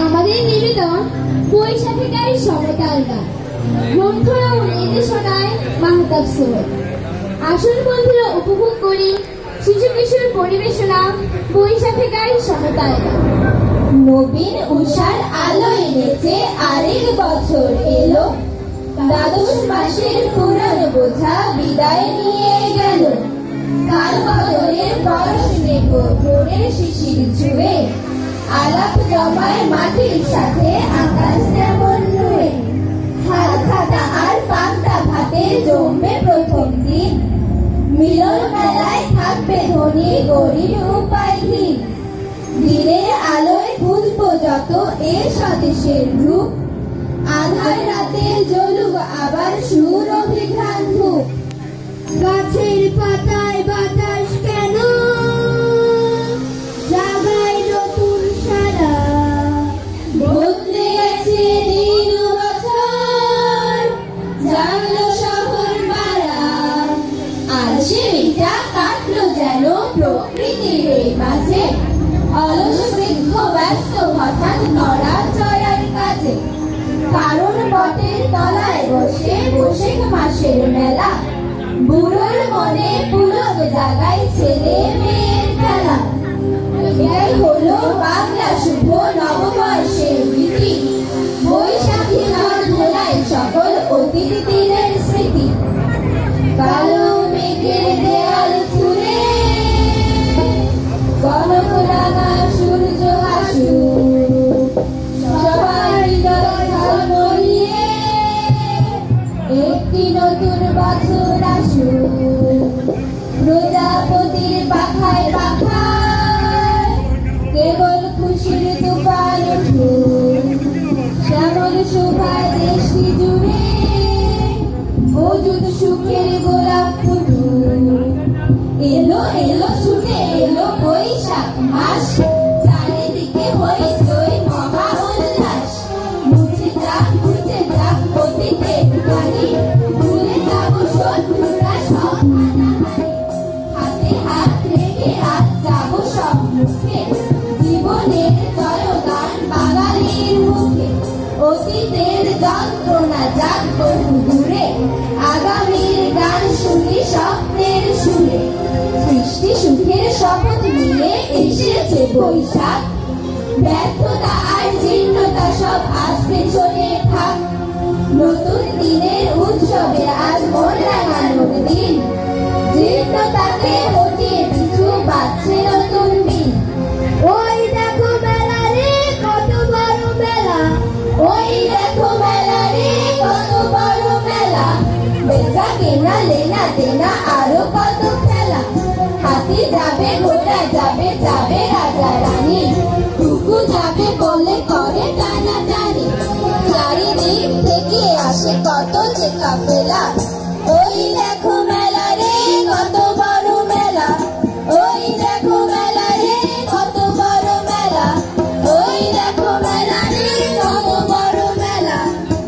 আমাদের নিবেদন বৈশাখী গায়ে সমতাল গান, গ্রন্থরা ও নির্দেশনায় মাহতাব সোহেল। আসল বন্ধুরা উপভোগ করি শিশু কিশোর পরিবেশনা বৈশাখী গায়ে সমতাল গান। নবীন উষার আলো এনেছে আরেক বছর এলো, দ্বাদশ মাসের পুরানো বোঝা বিদায় নিয়ে গেল। কাল বদলের পরশে ভোরের শিশির ছুঁয়ে আলাপ জমায় মাটির সাথে আকাশ যেমন নুয়ে। হাল খাতা আর পান্তা ভাতে জমবে প্রথম দিন, মিলন মেলায় থাকবে ধনী গরিব উপায়হীন। দিনের আলোয় খুঁজবো যত এ স্বদেশের রূপ, আধার রাতে জ্বলুক আবার সুর অভিঘ্রাণ ধূপ। গাছের পাতায় বাতাস কেন জাগায় নতুন সারা, বদলে গেছে দিন বছর জাগলো শহর পাড়া। আর সে মেয়েটা কাটলো যেন প্রকৃতির মাঝে, অলস বৃক্ষ ব্যস্ত হঠাৎ নড়া চড়ার কাজে। কারণ বটের তলায় বসে বৈশাখ মাসের মেলা, বুড়োর মনে পুলক জাগায় ছেলে মেয়ের খেলা। এটাই হলো বাংলা শুভ নববর্ষের রীতি, বৈশাখী ঝড় ধোলায় সকল অতীত দিনের স্মৃতি। কালো মেঘের দেয়াল ছুঁড়ে কনক রাঙা সূর্য হাসু, সবার হৃদয় ঝলমলিয়ে একটি নতুন বছর আসু। প্রজাপতির পাখায় পাখায় কেবল খুশির তুফান উঠুক, শ্যামল শোভায় দেশটি জুড়ে মজুদ সুখের গোলাপ ফুটুক। এলো এলো ছুটে এলো বৈশাখ মাস, চারিদিকে হইচই মহা উল্লাস। মুছে যাক অতীতের গাড়ি, ভুলে যাব শত্রুরা সব হানাহানি। হাতে হাত রেখে আজ যাব সম্মুখে, জীবনের জয়গান বাঙালির মুখে। অতীতের যন্ত্রণা যাক বহু দূরে, আগামীর গান শুনি স্বপ্নের সুরে। সৃষ্টি সুখের শপথ নিয়ে এসেছে বৈশাখ, ব্যর্থতা আর জীর্ণতা সব আজ পেছনে থাক। নতুন দিনের উৎসবে আজ মন রাঙানোর দিন, জীর্ণতাকে হটিয়ে পিছু বাঁচছে নতুন দিন। ওই দেখো মেলা রে কত বড় মেলা, ওই দেখো মেলা রে কত বড় মেলা। বেচা কেনা লেনা দেনা আরো কত খেলা, হাতি যাবে ঘোড়া যাবে যাবে রাজা রানী, টুকু যাবে বলে করে টানা টানি। চারিদিক থেকে আসে কত যে কাফেলা, ওই দেখো মেলা রে কত বড় মেলা, ওই দেখো মেলা রে কত বড় মেলা, ওই দেখো মেলা রে কত বড় মেলা।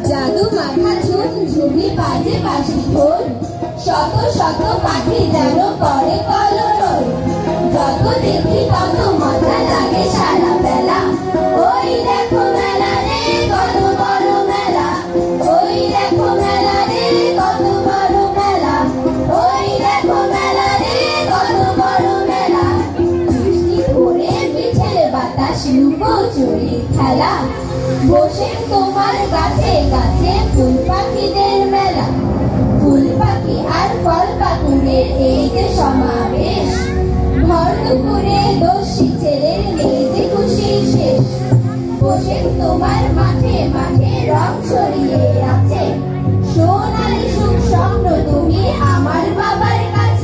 জাদু মাথা ঝুমঝুমি বাজে বাঁশি ঢোল, শত শত পাখি যেন করে কলরোল। যত দেখি তত মজা লাগে সারা বেলা, ওই দেখো মেলা রে কত বড় মেলা, ওই দেখো মেলা রে কত বড় মেলা, ওই দেখো মেলা রে কত বড় মেলা। বৃষ্টি ভরে বিছের বাতাস লুকোচুরি খেলা, বসে তোমার গাছে গাছে ফুল পাখিদের মেলা। ফুল পাখি আর ফল পাকুড়ের এই যে সমাবেশ, ভর দুপুরে দোষী ছেলের নেই যে খুশি শেষ। বসে তোমার মাঠে মাঠে